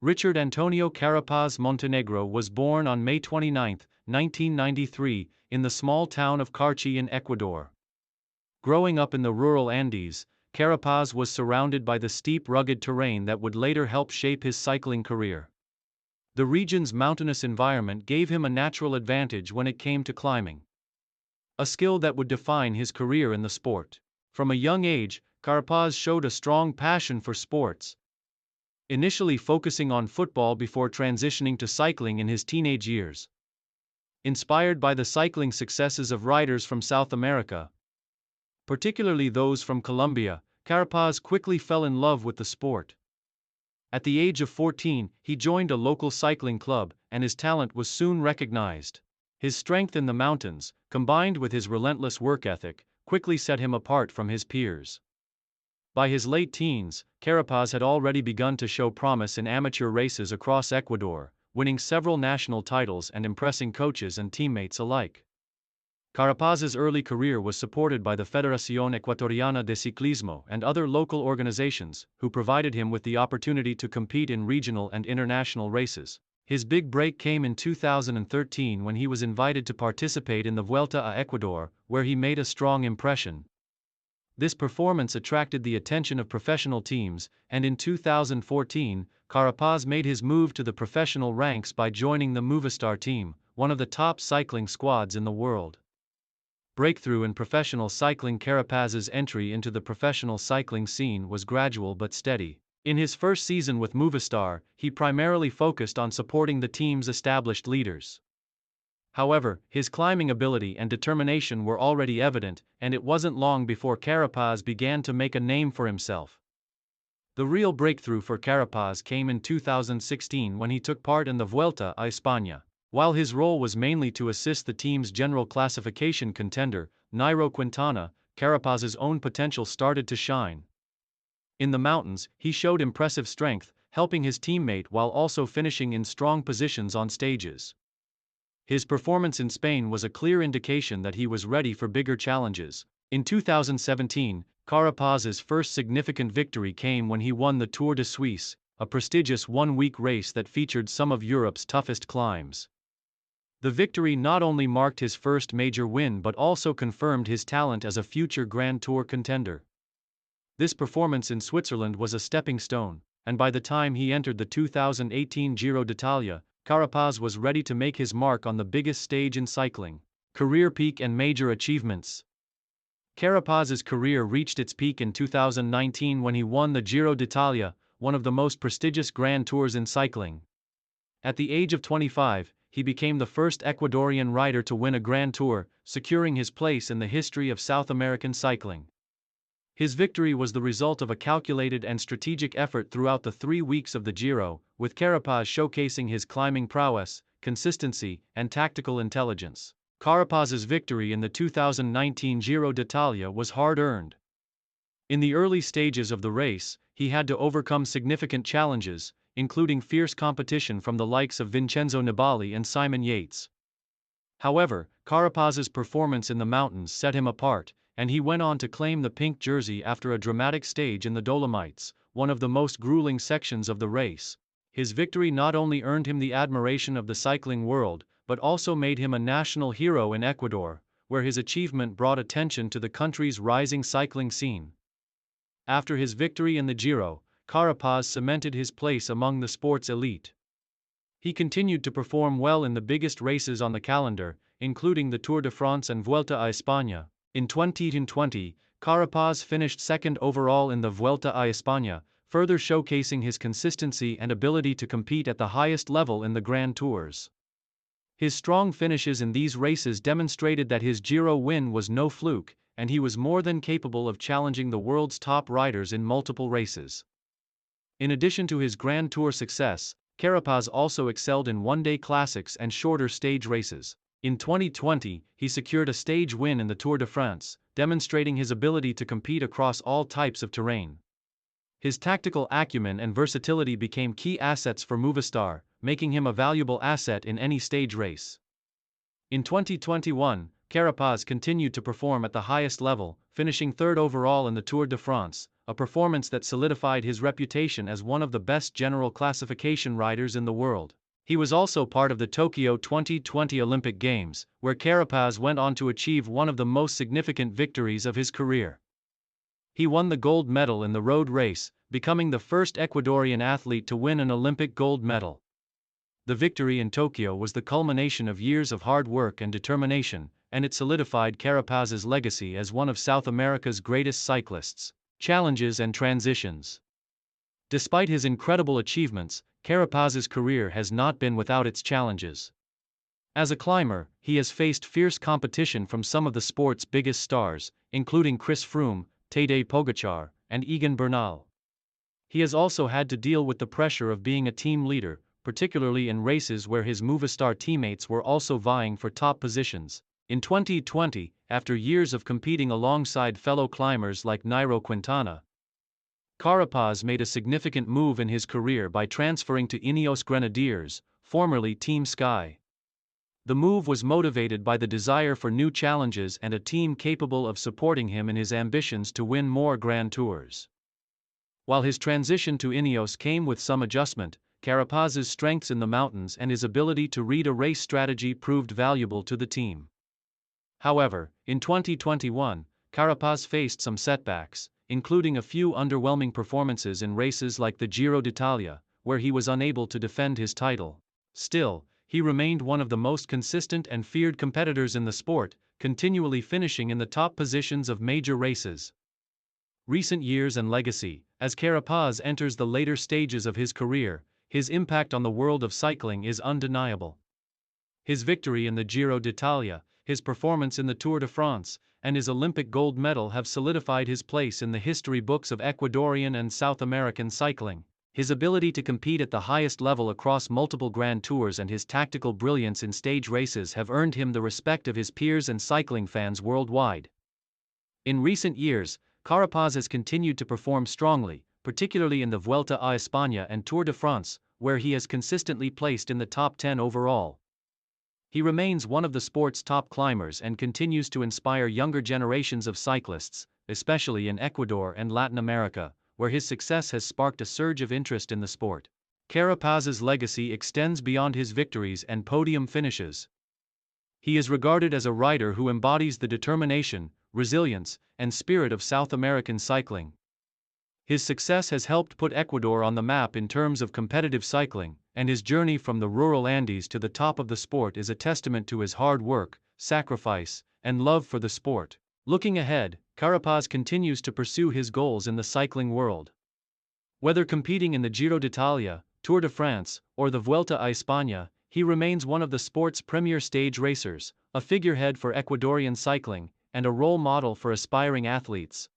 Richard Antonio Carapaz Montenegro was born on May 29, 1993, in the small town of Carchi in Ecuador. Growing up in the rural Andes, Carapaz was surrounded by the steep, rugged terrain that would later help shape his cycling career. The region's mountainous environment gave him a natural advantage when it came to climbing, a skill that would define his career in the sport. From a young age, Carapaz showed a strong passion for sports, initially focusing on football before transitioning to cycling in his teenage years. Inspired by the cycling successes of riders from South America, particularly those from Colombia, Carapaz quickly fell in love with the sport. At the age of 14, he joined a local cycling club, and his talent was soon recognized. His strength in the mountains, combined with his relentless work ethic, quickly set him apart from his peers. By his late teens, Carapaz had already begun to show promise in amateur races across Ecuador, winning several national titles and impressing coaches and teammates alike. Carapaz's early career was supported by the Federación Ecuatoriana de Ciclismo and other local organizations, who provided him with the opportunity to compete in regional and international races. His big break came in 2013 when he was invited to participate in the Vuelta a Ecuador, where he made a strong impression. This performance attracted the attention of professional teams, and in 2014, Carapaz made his move to the professional ranks by joining the Movistar team, one of the top cycling squads in the world. Breakthrough in professional cycling. Carapaz's entry into the professional cycling scene was gradual but steady. In his first season with Movistar, he primarily focused on supporting the team's established leaders. However, his climbing ability and determination were already evident, and it wasn't long before Carapaz began to make a name for himself. The real breakthrough for Carapaz came in 2016 when he took part in the Vuelta a España. While his role was mainly to assist the team's general classification contender, Nairo Quintana, Carapaz's own potential started to shine. In the mountains, he showed impressive strength, helping his teammate while also finishing in strong positions on stages. His performance in Spain was a clear indication that he was ready for bigger challenges. In 2017, Carapaz's first significant victory came when he won the Tour de Suisse, a prestigious one-week race that featured some of Europe's toughest climbs. The victory not only marked his first major win but also confirmed his talent as a future Grand Tour contender. This performance in Switzerland was a stepping stone, and by the time he entered the 2018 Giro d'Italia, Carapaz was ready to make his mark on the biggest stage in cycling. Career peak and major achievements. Carapaz's career reached its peak in 2019 when he won the Giro d'Italia, one of the most prestigious Grand Tours in cycling. At the age of 25, he became the first Ecuadorian rider to win a Grand Tour, securing his place in the history of South American cycling. His victory was the result of a calculated and strategic effort throughout the 3 weeks of the Giro, with Carapaz showcasing his climbing prowess, consistency, and tactical intelligence. Carapaz's victory in the 2019 Giro d'Italia was hard-earned. In the early stages of the race, he had to overcome significant challenges, including fierce competition from the likes of Vincenzo Nibali and Simon Yates. However, Carapaz's performance in the mountains set him apart, and he went on to claim the pink jersey after a dramatic stage in the Dolomites, one of the most grueling sections of the race. His victory not only earned him the admiration of the cycling world, but also made him a national hero in Ecuador, where his achievement brought attention to the country's rising cycling scene. After his victory in the Giro, Carapaz cemented his place among the sport's elite. He continued to perform well in the biggest races on the calendar, including the Tour de France and Vuelta a España. In 2020, Carapaz finished second overall in the Vuelta a España, further showcasing his consistency and ability to compete at the highest level in the Grand Tours. His strong finishes in these races demonstrated that his Giro win was no fluke, and he was more than capable of challenging the world's top riders in multiple races. In addition to his Grand Tour success, Carapaz also excelled in one-day classics and shorter stage races. In 2020, he secured a stage win in the Tour de France, demonstrating his ability to compete across all types of terrain. His tactical acumen and versatility became key assets for Movistar, making him a valuable asset in any stage race. In 2021, Carapaz continued to perform at the highest level, finishing third overall in the Tour de France, a performance that solidified his reputation as one of the best general classification riders in the world. He was also part of the Tokyo 2020 Olympic Games, where Carapaz went on to achieve one of the most significant victories of his career. He won the gold medal in the road race, becoming the first Ecuadorian athlete to win an Olympic gold medal. The victory in Tokyo was the culmination of years of hard work and determination, and it solidified Carapaz's legacy as one of South America's greatest cyclists. Challenges and transitions. Despite his incredible achievements, Carapaz's career has not been without its challenges. As a climber, he has faced fierce competition from some of the sport's biggest stars, including Chris Froome, Tadej Pogačar, and Egan Bernal. He has also had to deal with the pressure of being a team leader, particularly in races where his Movistar teammates were also vying for top positions. In 2020, after years of competing alongside fellow climbers like Nairo Quintana, Carapaz made a significant move in his career by transferring to Ineos Grenadiers, formerly Team Sky. The move was motivated by the desire for new challenges and a team capable of supporting him in his ambitions to win more Grand Tours. While his transition to Ineos came with some adjustment, Carapaz's strengths in the mountains and his ability to read a race strategy proved valuable to the team. However, in 2021, Carapaz faced some setbacks, including a few underwhelming performances in races like the Giro d'Italia, where he was unable to defend his title. Still, he remained one of the most consistent and feared competitors in the sport, continually finishing in the top positions of major races. Recent years and legacy. As Carapaz enters the later stages of his career, his impact on the world of cycling is undeniable. His victory in the Giro d'Italia, his performance in the Tour de France, and his Olympic gold medal have solidified his place in the history books of Ecuadorian and South American cycling. His ability to compete at the highest level across multiple Grand Tours and his tactical brilliance in stage races have earned him the respect of his peers and cycling fans worldwide. In recent years, Carapaz has continued to perform strongly, particularly in the Vuelta a España and Tour de France, where he has consistently placed in the top 10 overall. He remains one of the sport's top climbers and continues to inspire younger generations of cyclists, especially in Ecuador and Latin America, where his success has sparked a surge of interest in the sport. Carapaz's legacy extends beyond his victories and podium finishes. He is regarded as a rider who embodies the determination, resilience, and spirit of South American cycling. His success has helped put Ecuador on the map in terms of competitive cycling, and his journey from the rural Andes to the top of the sport is a testament to his hard work, sacrifice, and love for the sport. Looking ahead, Carapaz continues to pursue his goals in the cycling world. Whether competing in the Giro d'Italia, Tour de France, or the Vuelta a España, he remains one of the sport's premier stage racers, a figurehead for Ecuadorian cycling, and a role model for aspiring athletes.